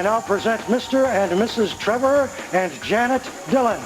I now present Mr. and Mrs. Trevor and Janet Dillon.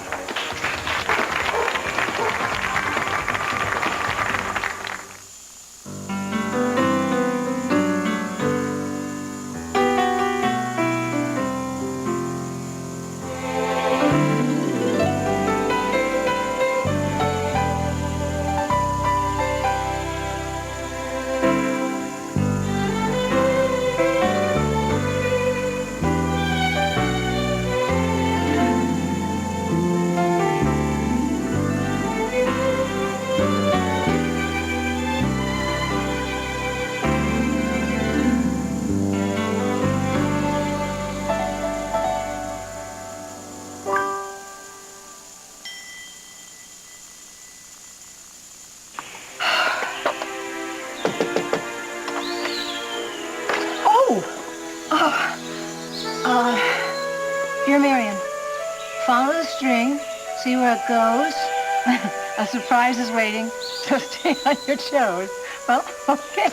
Dear Marion, follow the string, see where it goes. A surprise is waiting, so stay on your toes. Well, okay.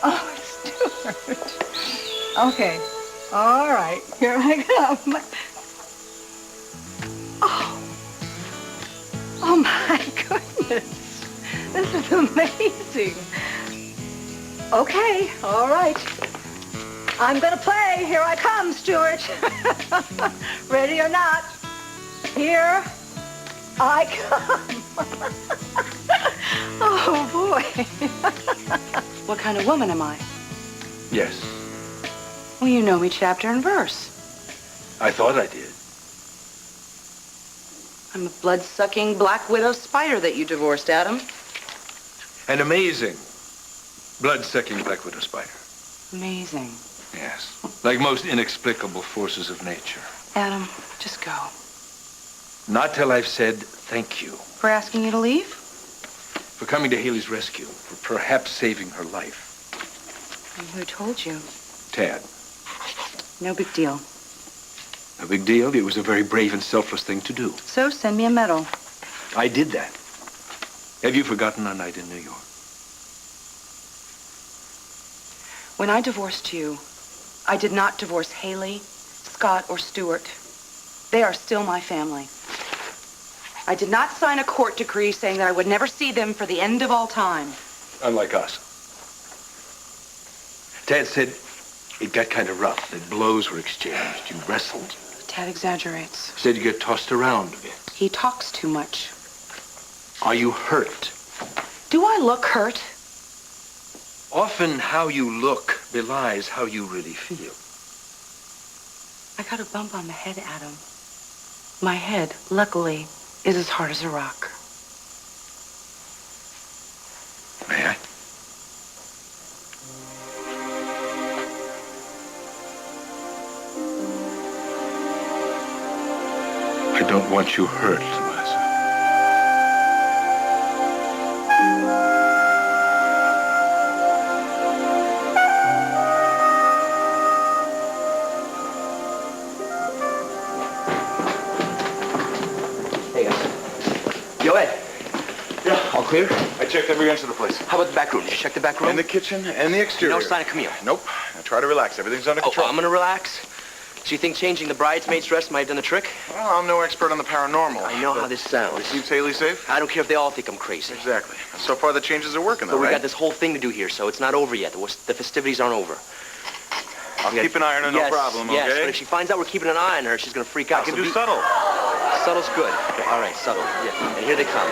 Oh, Stuart. Okay, all right, here I come. Oh my goodness, this is amazing. Okay, all right. I'm gonna play. Here I come, Stuart. Ready or not, here I come. Oh, boy. What kind of woman am I? Yes. Well, you know me chapter and verse. I thought I did. I'm a blood-sucking black widow spider that you divorced, Adam. An amazing blood-sucking black widow spider. Amazing. Yes. Like most inexplicable forces of nature. Adam, just go. Not till I've said thank you. For asking you to leave? For coming to Haley's rescue. For perhaps saving her life. And who told you? Tad. No big deal. No big deal. It was a very brave and selfless thing to do. So send me a medal. I did that. Have you forgotten our night in New York? When I divorced you, I did not divorce Haley, Scott, or Stuart. They are still my family. I did not sign a court decree saying that I would never see them for the end of all time. Unlike us. Tad said it got kind of rough, that blows were exchanged. You wrestled. Tad exaggerates. Said you get tossed around a bit. He talks too much. Are you hurt? Do I look hurt? Often how you look belies how you really feel. I got a bump on the head, Adam. My head, luckily, is as hard as a rock. May I? I don't want you hurt, Liza. Hey, guys. Yo, Ed. Yeah. All clear? I checked every inch of the place. How about the back room? Did you check the back room? In the kitchen and the exterior. No sign of Camille? Nope. Now try to relax. Everything's under control. I'm gonna relax. So you think changing the bridesmaid's dress might have done the trick? Well, I'm no expert on the paranormal. I know how this sounds. Keeps Haley safe? I don't care if they all think I'm crazy. Exactly. And so far the changes are working, though, But we right? got this whole thing to do here, so it's not over yet. The festivities aren't over. I'll keep an eye on her, no problem, okay? Yes, but if she finds out we're keeping an eye on her, she's gonna freak out. I can So do subtle. Subtle's good. Okay, all right, subtle. Yeah. And here they come.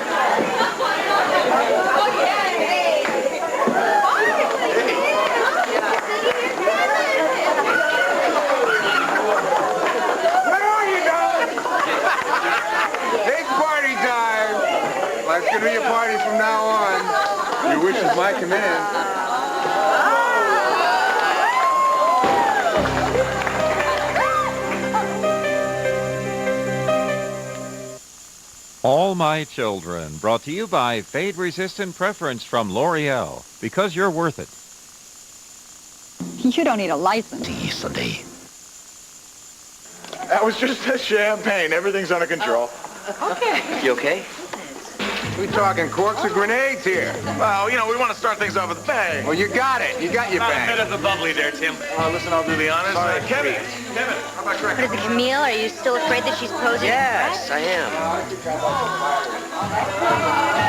It's party time! Well, it's gonna be a party from now on. Your wish is my command. All My Children, brought to you by Fade-Resistant Preference from L'Oreal, because you're worth it. You don't need a license. Sunday. That was just a champagne. Everything's under control. Okay. You okay? We talking corks or grenades here? Well, we want to start things off with a bang. Well, you got it. You got your bang. of the bubbly there, Tim. Listen, I'll do the honors. Kevin, how about What is it, Camille? Are you still afraid that she's posing? Yes, I am.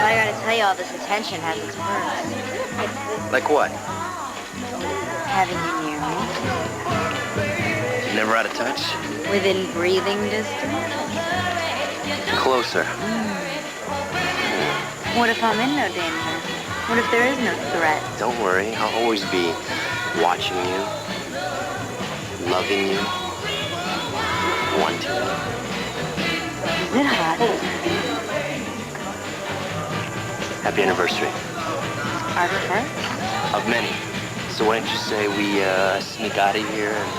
I gotta tell you, all this attention has its perks. Like what? Having you near me, Never out of touch? within breathing distance. Closer. What if I'm in no danger? What if there is no threat? Don't worry, I'll always be watching you, loving you, wanting you. Is it hot? Happy anniversary. Our first? Of many. So why don't you say we sneak out of here and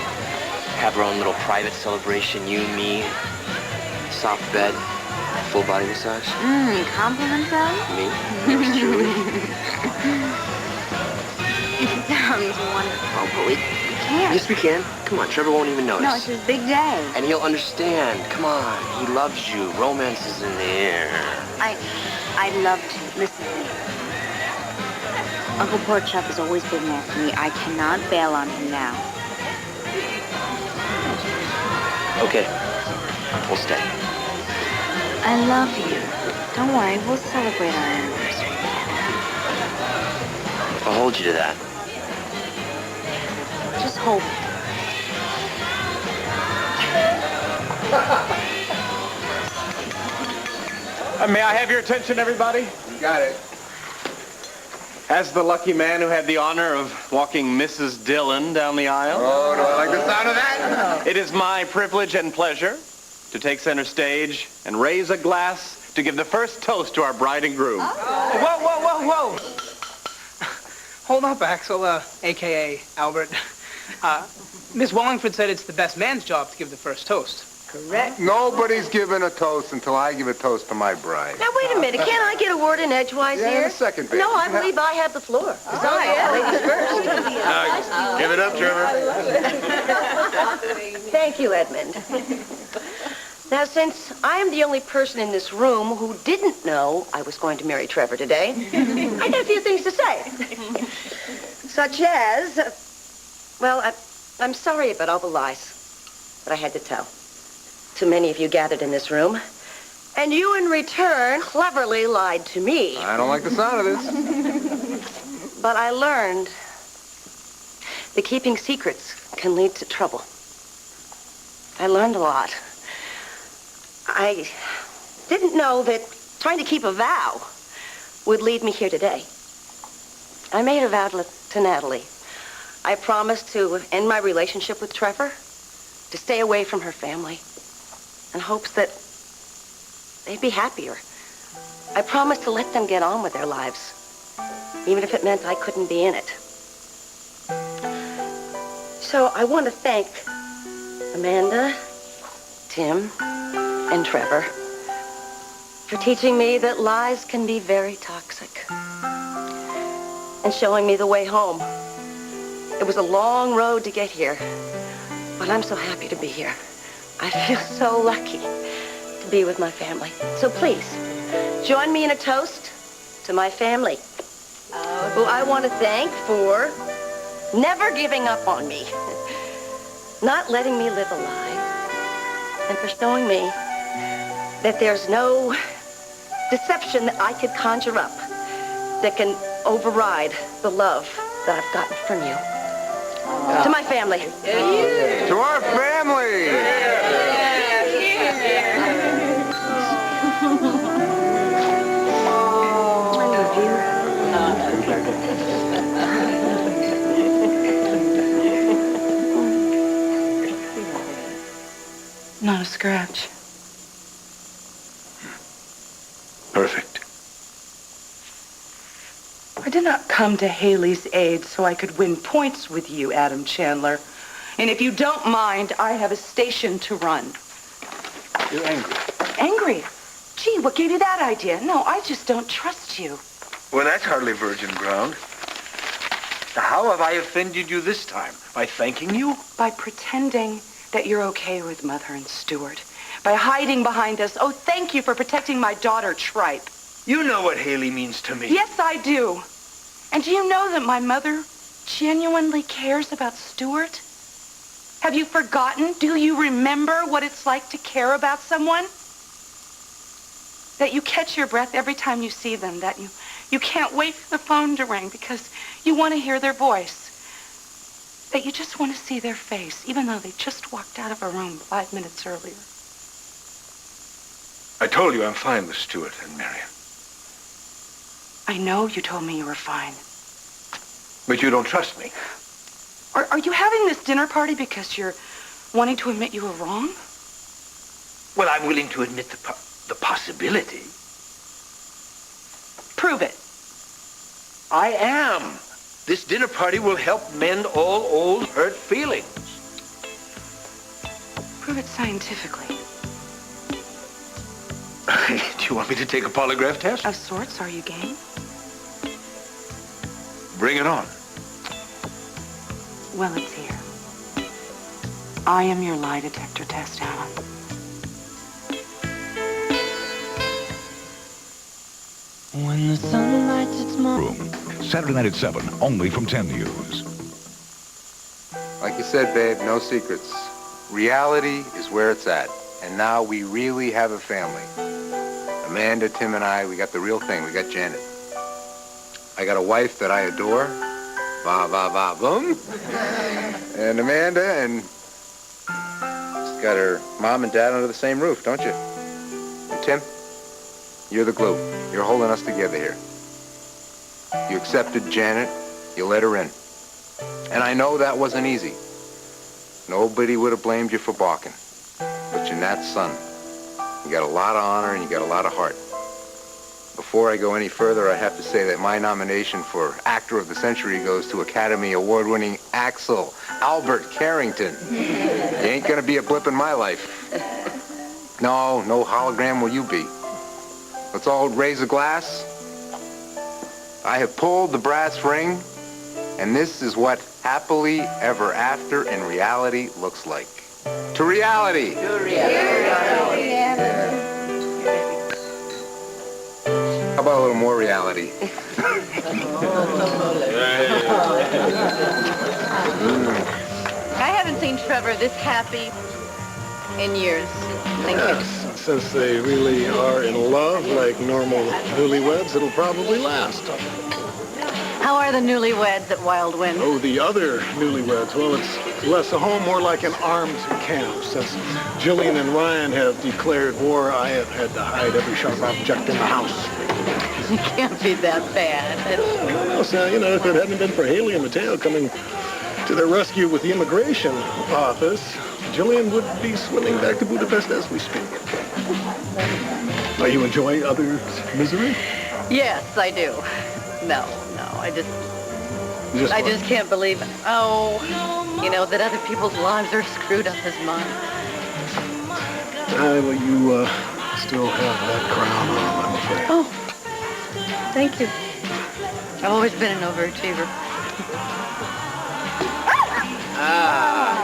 have our own little private celebration, you, me, soft bed, full body massage? Compliment them? Me? Yours truly? Sounds wonderful, but we can't. Yes, we can. Come on, Trevor won't even notice. No, it's his big day. And he'll understand. Come on, he loves you. Romance is in the air. I'd love to. Listen to me. Uncle Porkchop has always been there for me. I cannot bail on him now. Okay, we'll stay. I love you. Don't worry, we'll celebrate our anniversary. I'll hold you to that. Just hope. May I have your attention, everybody? You got it. As the lucky man who had the honor of walking Mrs. Dillon down the aisle, Oh, do I like the sound of that? it is my privilege and pleasure to take center stage and raise a glass to give the first toast to our bride and groom. Whoa. Hold up, Axel, a.k.a. Albert. Miss Wallingford said it's the best man's job to give the first toast. Correct. Nobody's giving a toast until I give a toast to my bride. Now, wait a minute. Can't I get a word in edgewise Yeah, here? in a second, baby. No, I believe I have the floor. Ladies first. Give it up, Trevor. Thank you, Edmund. Now, since I am the only person in this room who didn't know I was going to marry Trevor today, I got a few things to say. Such as, well, I'm sorry about all the lies that I had to tell to many of you gathered in this room. And you, in return, cleverly lied to me. I don't like the sound of this. But I learned that keeping secrets can lead to trouble. I learned a lot. I didn't know that trying to keep a vow would lead me here today. I made a vow to Natalie. I promised to end my relationship with Trevor, to stay away from her family, in hopes that they'd be happier. I promised to let them get on with their lives, even if it meant I couldn't be in it. So I want to thank Amanda, Tim, and Trevor for teaching me that lies can be very toxic and showing me the way home. It was a long road to get here, but I'm so happy to be here. I feel so lucky to be with my family. So please, join me in a toast to my family, who I want to thank for never giving up on me, not letting me live a lie, and for showing me that there's no deception that I could conjure up that can override the love that I've gotten from you. To my family. To our family. I love you. Not a scratch. Perfect. I did not come to Haley's aid so I could win points with you, Adam Chandler. And if you don't mind, I have a station to run. You're angry. Angry? Gee, what gave you that idea? No, I just don't trust you. Well, that's hardly virgin ground. Now, how have I offended you this time? By thanking you? By pretending that you're okay with Mother and Stuart. By hiding behind us. Oh, thank you for protecting my daughter, Tripe. You know what Haley means to me. Yes, I do. And do you know that my mother genuinely cares about Stuart? Have you forgotten? Do you remember what it's like to care about someone? That you catch your breath every time you see them, that you can't wait for the phone to ring because you want to hear their voice. That you just want to see their face, even though they just walked out of a room 5 minutes earlier. I told you I'm fine with Stuart and Marion. I know you told me you were fine. But you don't trust me. Are you having this dinner party because you're wanting to admit you were wrong? Well, I'm willing to admit the possibility. Prove it. I am. This dinner party will help mend all old hurt feelings. Prove it scientifically. Do you want me to take a polygraph test? Of sorts. Are you game? Bring it on. Well, it's here. I am your lie detector test, Alan. When the sun lights its room. Saturday night at 7, only from 10 News. Like you said, babe, no secrets. Reality is where it's at. And now we really have a family. Amanda, Tim, and I, we got the real thing. We got Janet. I got a wife that I adore. Va, va, va, boom. And Amanda, and she's got her mom and dad under the same roof, don't you? And Tim, you're the glue. You're holding us together here. You accepted Janet. You let her in. And I know that wasn't easy. Nobody would have blamed you for balking. But you're Nat's son. You got a lot of honor and you got a lot of heart. Before I go any further, I have to say that my nomination for Actor of the Century goes to Academy Award-winning Axel Albert Carrington. You ain't gonna be a blip in my life. No hologram will you be. Let's all raise a glass. I have pulled the brass ring, and this is what happily ever after in reality looks like. To reality. To reality. Yeah. How about a little more reality? I haven't seen Trevor this happy in years. Thank you. Since they really are in love like normal newlyweds, it'll probably last. How are the newlyweds at Wild Wind? Oh, the other newlyweds. Well, it's less a home, more like an armed camp. Since Jillian and Ryan have declared war, I have had to hide every sharp object in the house. It can't be that bad. Well, so, if it hadn't been for Haley and Mateo coming to their rescue with the immigration office, Jillian would be swimming back to Budapest as we speak. Are you enjoying others' misery? Yes, I do. No, I just can't believe it. Oh, that other people's lives are screwed up as mine. Well, you still have that crown on, I'm afraid. Oh, thank you. I've always been an overachiever.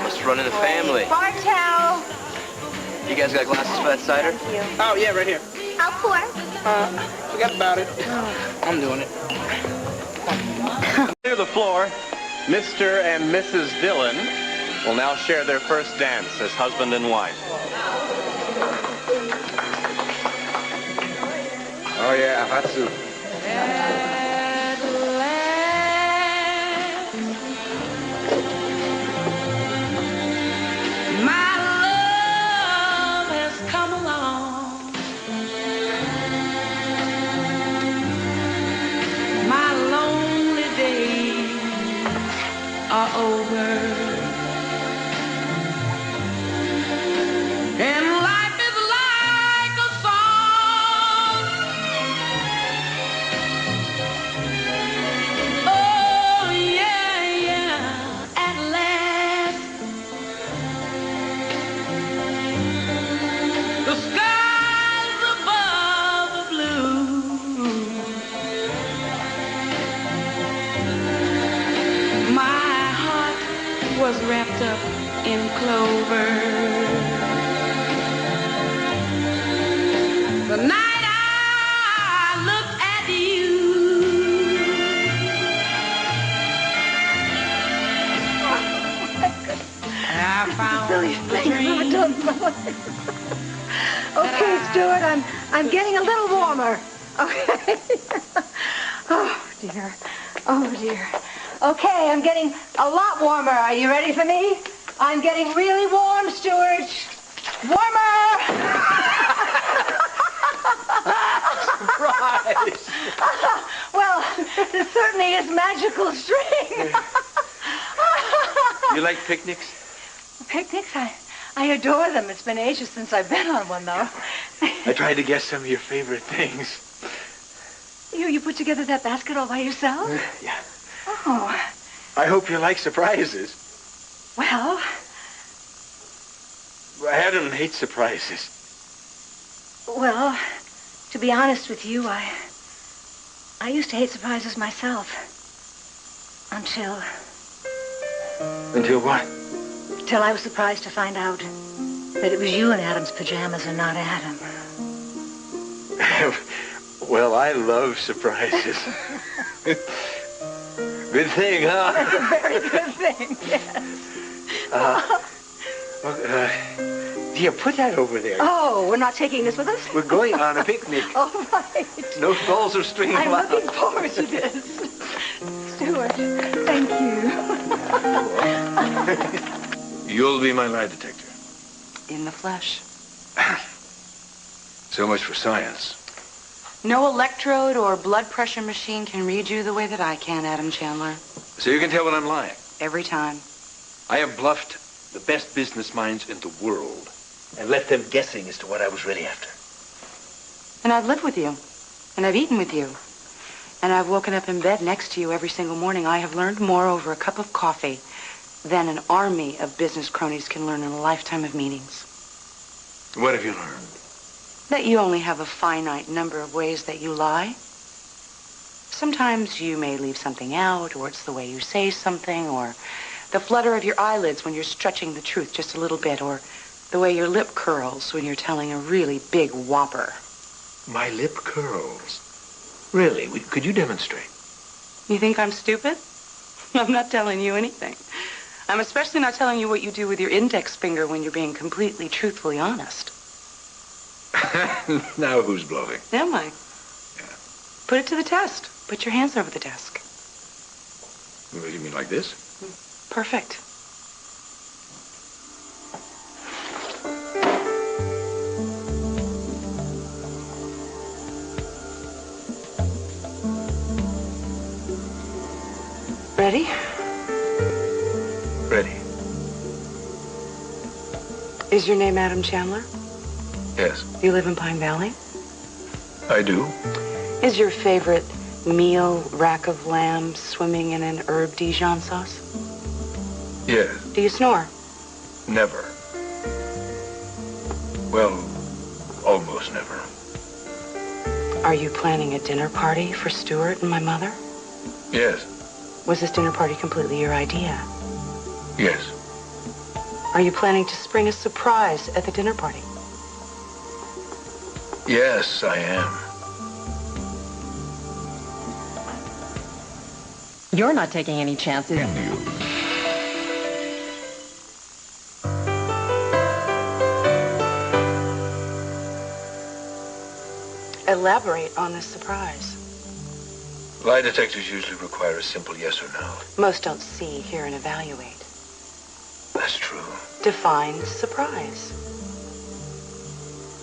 Must run in the family. Bar towel. You guys got glasses for that cider? Thank you. Oh, yeah, right here. I'll pour. Forget about it. I'm doing it. Clear the floor. Mr. and Mrs. Dillon will now share their first dance as husband and wife. Oh, yeah, hot soup. My love has come along. My lonely days are over. And life is like a song. Oh, yeah, at last. The skies above are blue. My heart was wrapped up in clover. The night I found Silly the thing. I don't know. Okay, Stuart, I'm getting a little warmer. Okay. Oh, dear. Oh, dear. Okay, I'm getting a lot warmer. Are you ready for me? I'm getting really warm, Stuart. Warmer! Surprise! Well, this certainly is magical string. You like picnics? Picnics? I adore them. It's been ages since I've been on one, though. I tried to guess some of your favorite things. You put together that basket all by yourself? Yeah. Oh. I hope you like surprises. Well, Adam hates surprises. well, to be honest with you, I used to hate surprises myself. Until Until what? Till I was surprised to find out that it was you in Adam's pajamas and not Adam. Well, I love surprises. Good thing, huh? That's a very good thing, yes. Here, put that over there. Oh, we're not taking this with us? We're going on a picnic. All right. No balls or string I'm allowed. looking forward to this. Stuart, thank you. You'll be my lie detector. In the flesh. So much for science. No electrode or blood pressure machine can read you the way that I can, Adam Chandler. So you can tell when I'm lying. Every time. I have bluffed the best business minds in the world and left them guessing as to what I was really after. And I've lived with you. And I've eaten with you. And I've woken up in bed next to you every single morning. I have learned more over a cup of coffee than an army of business cronies can learn in a lifetime of meetings. What have you learned? That you only have a finite number of ways that you lie. Sometimes you may leave something out, or it's the way you say something, or the flutter of your eyelids when you're stretching the truth just a little bit, or the way your lip curls when you're telling a really big whopper. My lip curls. Really? Could you demonstrate? You think I'm stupid? I'm not telling you anything. I'm especially not telling you what you do with your index finger when you're being completely truthfully honest. Now who's bluffing? Am I? Yeah. Put it to the test. Put your hands over the desk. What do you mean, like this? Perfect. Ready? Ready. Is your name Adam Chandler? Yes, You live in Pine Valley? I do. Is your favorite meal rack of lamb swimming in an herb Dijon sauce? Yes, Do you snore? never. Well, almost never. Are you planning a dinner party for Stuart and my mother? Yes, Was this dinner party completely your idea? yes. Are you planning to spring a surprise at the dinner party? Yes, I am. You're not taking any chances. Elaborate on this surprise. Lie detectors usually require a simple yes or no. Most don't see, hear, and evaluate. That's true. Define surprise.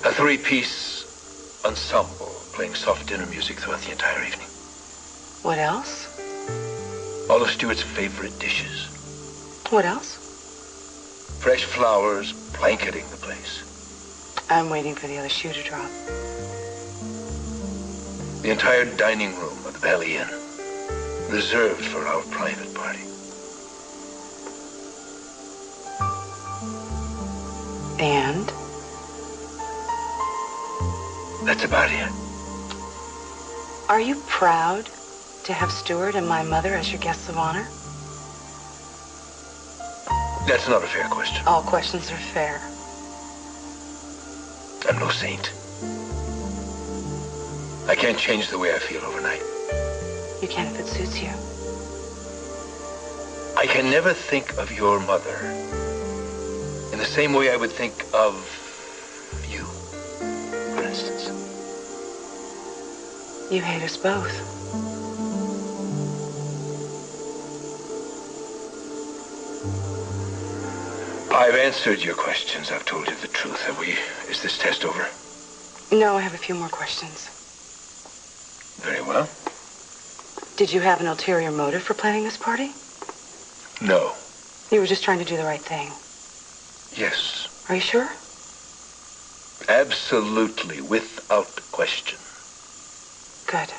A three-piece ensemble playing soft dinner music throughout the entire evening. What else? All of Stuart's favorite dishes. What else? Fresh flowers blanketing the place. I'm waiting for the other shoe to drop. The entire dining room of the Valley Inn, reserved for our private party. And? That's about it. Are you proud to have Stuart and my mother as your guests of honor? That's not a fair question. All questions are fair. I'm no saint. I can't change the way I feel overnight. You can if it suits you. I can never think of your mother same way I would think of you, for instance. You hate us both. I've answered your questions. I've told you the truth. Have we? Is this test over? No, I have a few more questions. Very well. Did you have an ulterior motive for planning this party? No. You were just trying to do the right thing. Yes. Are you sure? Absolutely, without question. Good.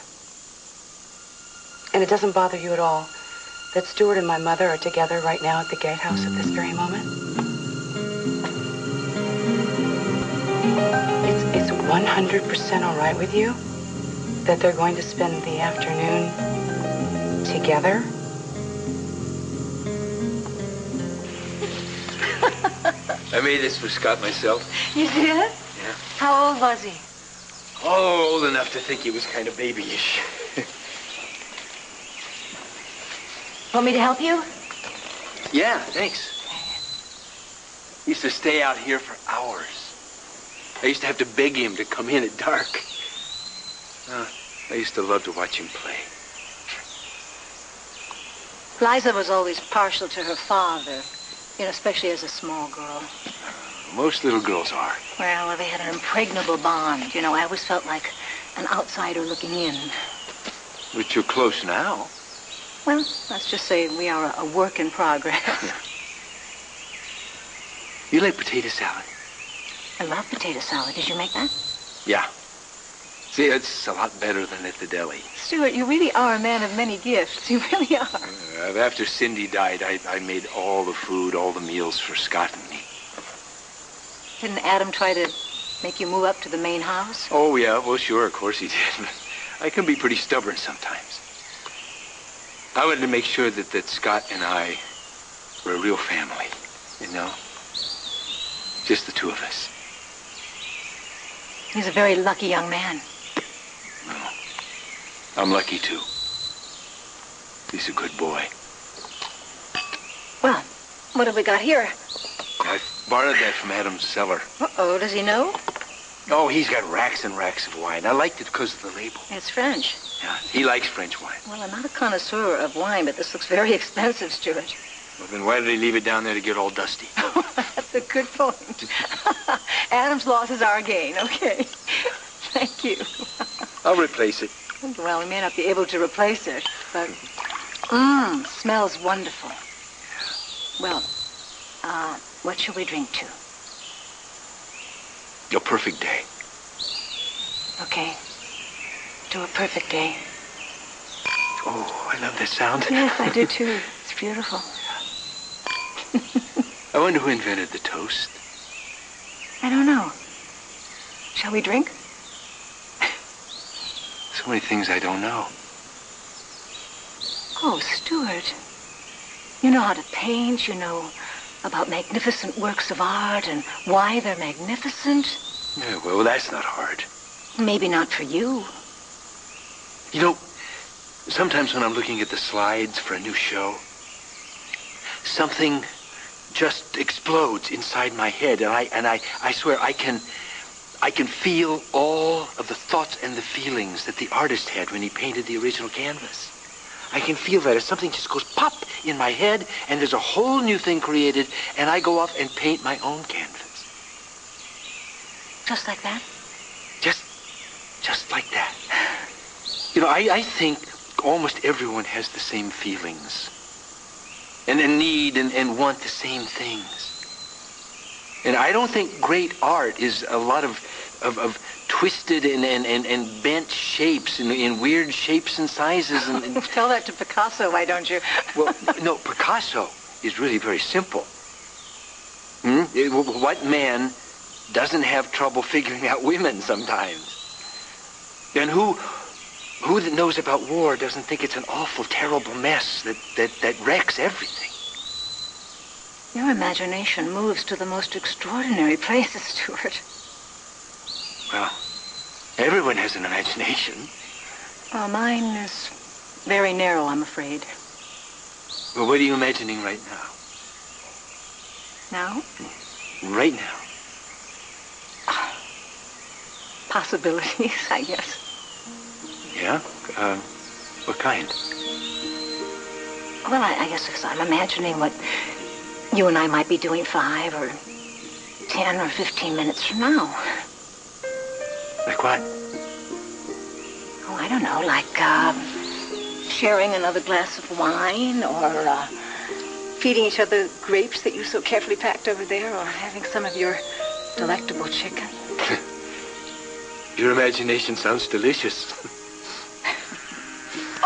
And it doesn't bother you at all that Stuart and my mother are together right now at the gatehouse at this very moment? It's 100% all right with you that they're going to spend the afternoon together? I made this for Scott myself. You did? Yeah. How old was he? Oh, old enough to think he was kind of babyish. Want me to help you? Yeah, thanks. He used to stay out here for hours. I used to have to beg him to come in at dark. I used to love to watch him play. Liza was always partial to her father, especially as a small girl. Most little girls are. Well, they had an impregnable bond. I always felt like an outsider looking in. But you're close now. Well, let's just say we are a work in progress. You like potato salad? I love potato salad. Did you make that? Yeah. See, it's a lot better than at the deli. Stuart, you really are a man of many gifts. You really are. After Cindy died, I made all the food, all the meals for Scott and me. Didn't Adam try to make you move up to the main house? Oh, yeah. Well, sure, of course he did. I can be pretty stubborn sometimes. I wanted to make sure that Scott and I were a real family, Just the two of us. He's a very lucky young man. Well, I'm lucky, too. He's a good boy. Well, what have we got here? I borrowed that from Adam's cellar. Uh-oh, does he know? Oh, he's got racks and racks of wine. I liked it because of the label. It's French. Yeah, he likes French wine. Well, I'm not a connoisseur of wine, but this looks very expensive, Stuart. Well, then why did he leave it down there to get all dusty? That's a good point. Adam's loss is our gain, okay? Thank you. I'll replace it. Well, we may not be able to replace it, but smells wonderful. Well, what shall we drink to? A perfect day. Okay. To a perfect day. Oh, I love this sound. Yes, I do too. It's beautiful. I wonder who invented the toast. I don't know. Shall we drink? So many things I don't know. Oh, Stuart. You know how to paint. You know about magnificent works of art and why they're magnificent. Yeah, well, that's not hard. Maybe not for you. Sometimes when I'm looking at the slides for a new show, something just explodes inside my head, and I swear I can feel all of the thoughts and the feelings that the artist had when he painted the original canvas. I can feel that as something just goes pop in my head, and there's a whole new thing created, and I go off and paint my own canvas. Just like that? Just like that. I think almost everyone has the same feelings. And need and want the same things. And I don't think great art is a lot of twisted and bent shapes in weird shapes and sizes. And Tell that to Picasso, why don't you? Well, no, Picasso is really very simple. What man doesn't have trouble figuring out women sometimes? And who that knows about war doesn't think it's an awful, terrible mess that wrecks everything? Your imagination moves to the most extraordinary places, Stuart. Well, everyone has an imagination. Oh, mine is very narrow, I'm afraid. Well, what are you imagining right now? Now? Right now. Possibilities, I guess. Yeah? What kind? Well, I guess because I'm imagining what you and I might be doing 5 or 10 or 15 minutes from now. Like what? Oh, I don't know, like sharing another glass of wine, or feeding each other grapes that you so carefully packed over there, or having some of your delectable chicken. Your imagination sounds delicious.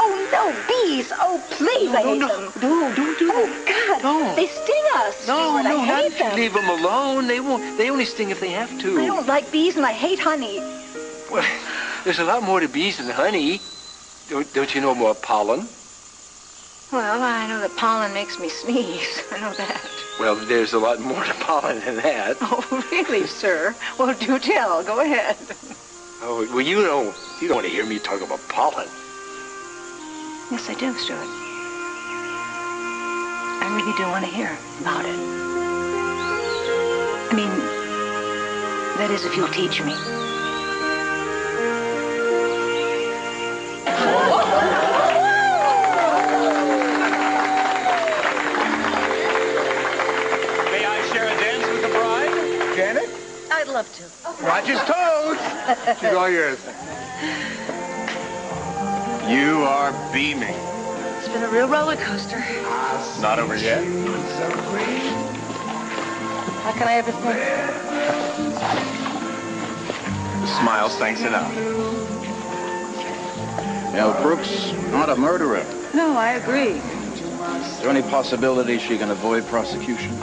Oh, no, bees! Oh, please, I hate them. No, don't do Oh, God, No. they sting us. No, Stuart, no, I not hate if you them. leave them alone. They won't. They only sting if they have to. I don't like bees, and I hate honey. Well, there's a lot more to bees than honey. Don't you know more pollen? Well, I know that pollen makes me sneeze. I know that. Well, there's a lot more to pollen than that. Oh, really, sir? Well, do tell. Go ahead. Oh, well, you don't want to hear me talk about pollen. Yes, I do, Stuart. I really do want to hear about it. I mean, that is, if you'll teach me. May I share a dance with the bride? Janet? I'd love to. Watch his toes. She's all yours. You are beaming. It's been a real roller coaster. Not over yet. How can I ever think? The smile's thanks enough. Now, Brooks, not a murderer. No, I agree. Is there any possibility she can avoid prosecution?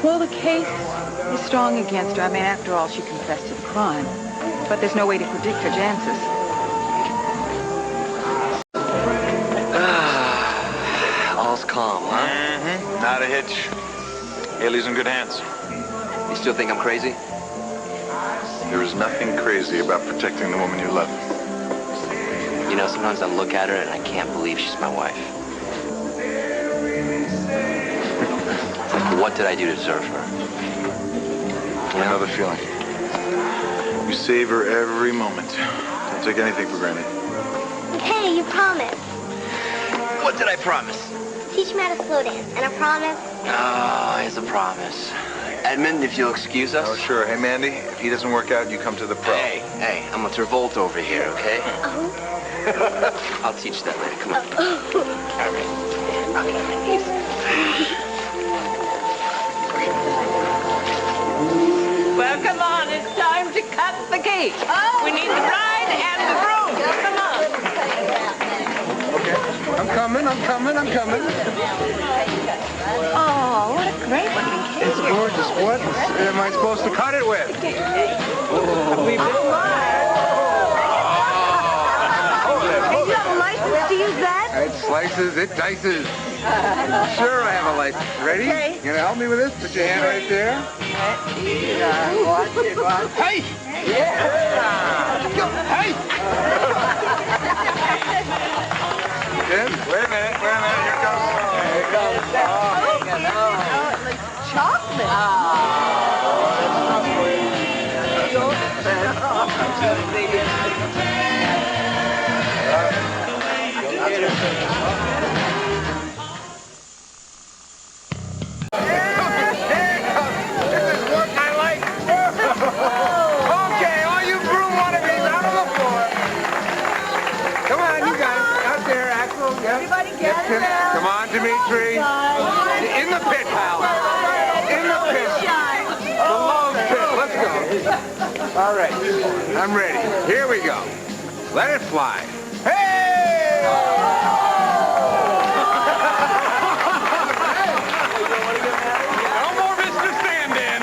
Well, the case is strong against her. I mean, after all, she confessed to the crime. But there's no way to predict her chances. All's calm, huh? Mm-hmm. Not a hitch. Haley's in good hands. You still think I'm crazy? There is nothing crazy about protecting the woman you love. You know, sometimes I look at her and I can't believe she's my wife. It's like, what did I do to deserve her? I know the feeling. You savor every moment. Don't take anything for granted. Okay, you promised. What did I promise? Teach me how to slow dance, and I promise. Oh, here's a promise. Edmund, if you'll excuse us. Oh, sure. Hey, Mandy, if he doesn't work out, you come to the pro. Hey, I'm a Travolta over here, okay? I'll teach that later. Come on. All right. Well, come on, it's time to cut the cake. We need the bride and the groom. Come on. Okay. I'm coming. Oh, what a great looking cake. It's gorgeous. What am I supposed to cut it with? Oh, you have a license to use that? It slices, it dices. Sure, I have a license. Ready? Okay. You gonna help me with this? Put your hand right there. Watch it. Hey! Yeah! Hey! Tim? Wait a minute. Here it goes. Here it goes. Oh, it looks chocolate. Okay, all you broom wannabes out on the floor. Come on, you guys. Out there, Axel. Yep. Everybody get Tim. Come on, Dimitri. In the pit, pal. In the pit. The long pit. Let's go. All right. I'm ready. Here we go. Let it fly. Hey! No more Mr. Stand-in.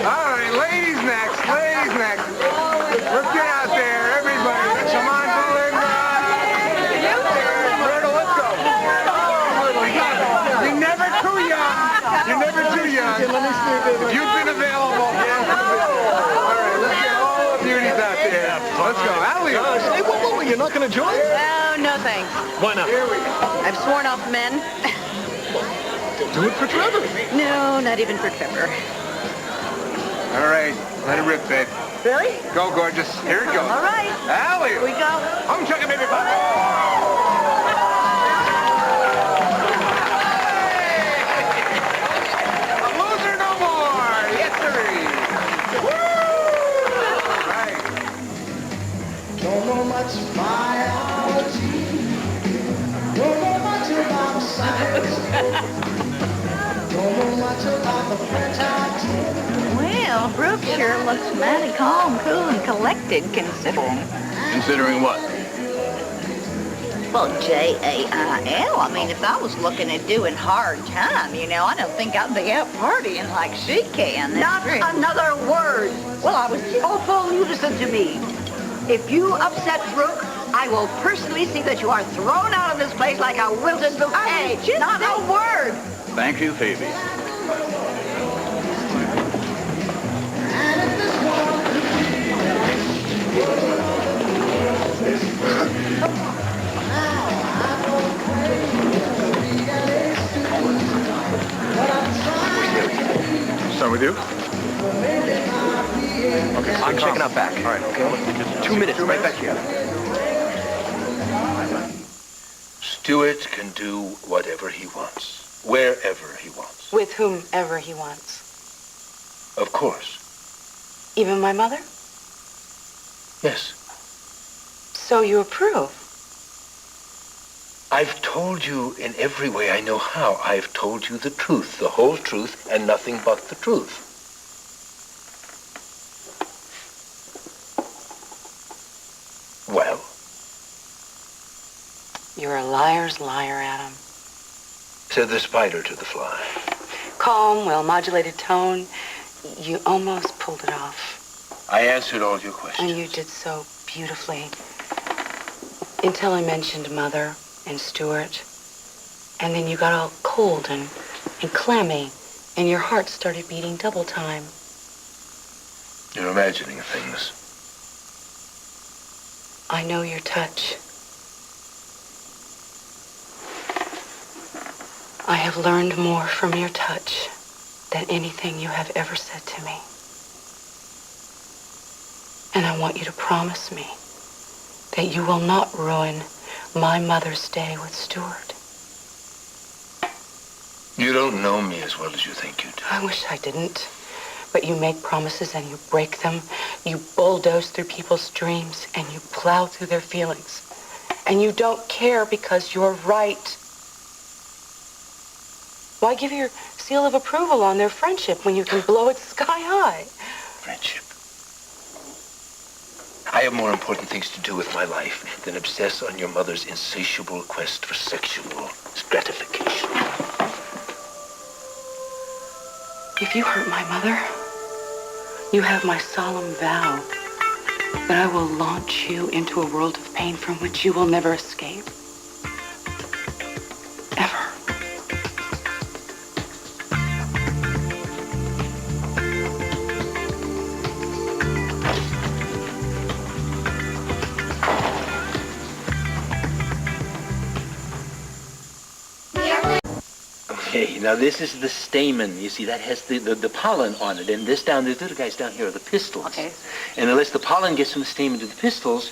All right, ladies next. Let's get out there, everybody. Come on, Belinda. Myrtle, let's go. You're never too young. If you've been available. All right, let's get all the beauties out there. Let's go. Allie. Hey, whoa, you're not going to join? Oh, no thanks. Why not? Here we go. I've sworn off men. Do it for Trevor. No, not even for Trevor. All right, let it rip, babe. Really? Go, gorgeous. Here it goes. All right. Allie. Here we go. I'm checking, baby. Pop. A loser no more. Yes, sirree. Woo! All right. Don't know much biology. Don't know much about science. Don't know much about the French IT. Well, Brooke sure looks mighty calm, cool, and collected, considering. Considering what? Well, Jail. I mean, if I was looking at doing hard time, I don't think I'd be out partying like she can. Not another word. Well, I was... Opal, you listen to me. If you upset Brooke, I will personally see that you are thrown out of this place like a wilted bouquet. Not a word. Thank you, Phoebe. So we do? Okay, I'm checking out back. All right, okay. 2 minutes, right back here. Stuart can do whatever he wants, wherever he wants. With whomever he wants. Of course. Even my mother? Yes. So you approve? I've told you in every way I know how. I've told you the truth, the whole truth, and nothing but the truth. Well? You're a liar's liar, Adam. Said the spider to the fly. Calm, well-modulated tone. You almost pulled it off. I answered all your questions. And you did so beautifully. Until I mentioned Mother and Stuart. And then you got all cold and clammy, and your heart started beating double time. You're imagining things. I know your touch. I have learned more from your touch than anything you have ever said to me. And I want you to promise me that you will not ruin my Mother's Day with Stuart. You don't know me as well as you think you do. I wish I didn't. But you make promises and you break them. You bulldoze through people's dreams and you plow through their feelings. And you don't care because you're right. Why give your seal of approval on their friendship when you can blow it sky high? Friendship. I have more important things to do with my life than obsess on your mother's insatiable quest for sexual gratification. If you hurt my mother, you have my solemn vow that I will launch you into a world of pain from which you will never escape. Ever. Okay, now this is the stamen. You see, that has the pollen on it. And this these little guys down here are the pistils. Okay. And unless the pollen gets from the stamen to the pistils,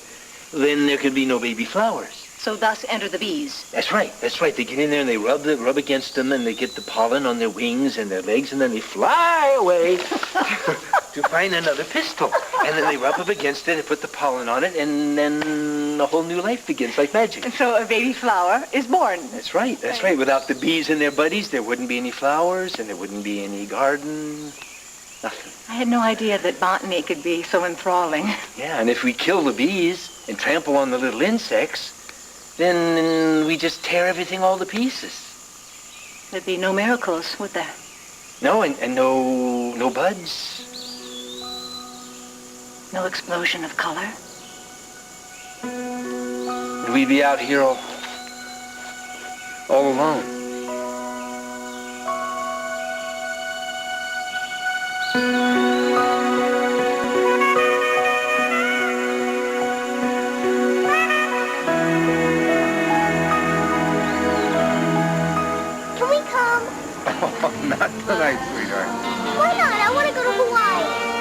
then there can be no baby flowers. So thus enter the bees. That's right. They get in there and they rub against them and they get the pollen on their wings and their legs and then they fly away to find another pistil. And then they rub up against it and put the pollen on it and then a whole new life begins like magic. And so a baby flower is born. That's right. Without the bees and their buddies, there wouldn't be any flowers and there wouldn't be any garden. Nothing. I had no idea that botany could be so enthralling. Yeah, and if we kill the bees and trample on the little insects, then we just tear everything all to pieces. There'd be no miracles, would there? No, and no buds. No explosion of color? And we'd be out here all alone. Can we come? Oh, not tonight, sweetheart. Why not? I want to go to Hawaii.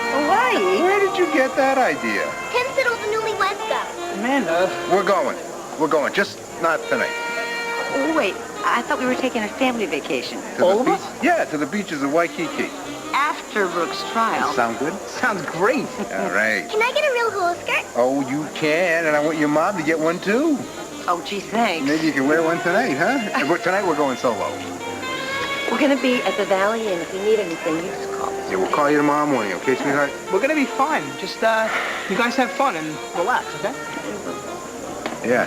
get that idea? Tim said all the newlyweds go. Amanda. We're going. We're going. Just not tonight. Oh, wait, I thought we were taking a family vacation. All of us? Yeah, to the beaches of Waikiki. After Brooke's trial. Sound good? Sounds great. All right. Can I get a real hula skirt? Oh, you can, and I want your mom to get one too. Oh, gee, thanks. Maybe you can wear one tonight, huh? But tonight we're going solo. We're going to be at the Valley, and if you need anything, you just call us. Yeah, we'll call you tomorrow morning, okay, sweetheart? We're gonna be fine. Just, you guys have fun and relax, okay? Yeah.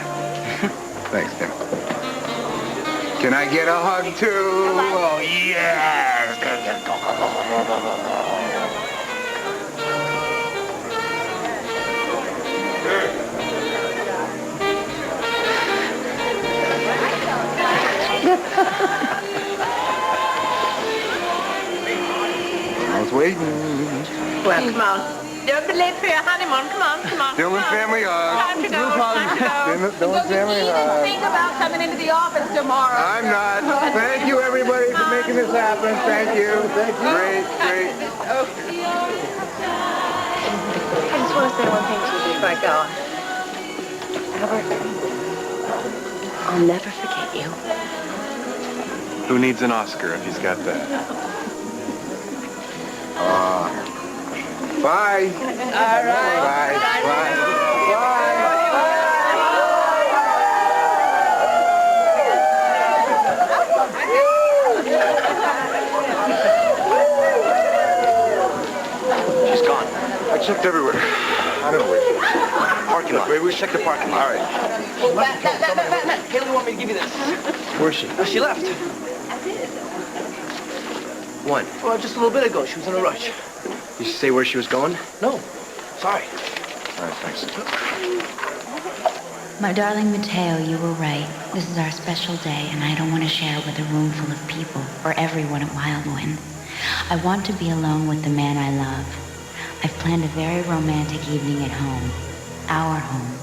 Thanks, Tim. Can I get a hug, too? Oh, yes! I was waiting. Well, come on. Don't be late for your honeymoon. Come on, come on. Dylan family hug. Time to go. Time to go. Dylan family hug. Think about coming into the office tomorrow. I'm not. Thank you, everybody, for making this happen. Thank you. Thank you. Great, great. I just want to say one thing to you before I go. Albert, I'll never forget you. Who needs an Oscar if he's got that? Bye. All right. Bye. Bye. She's gone. I checked everywhere. I don't know where she is. Parking lot. Wait, we check the parking lot. All right. Matt, Haley want me to give you this. Where's she? Well, she left. When? Well, just a little bit ago. She was in a rush. Did she say where she was going? No. Sorry. All right, thanks. My darling Mateo, you were right. This is our special day, and I don't want to share it with a room full of people or everyone at Wildwind. I want to be alone with the man I love. I've planned a very romantic evening at home. Our home.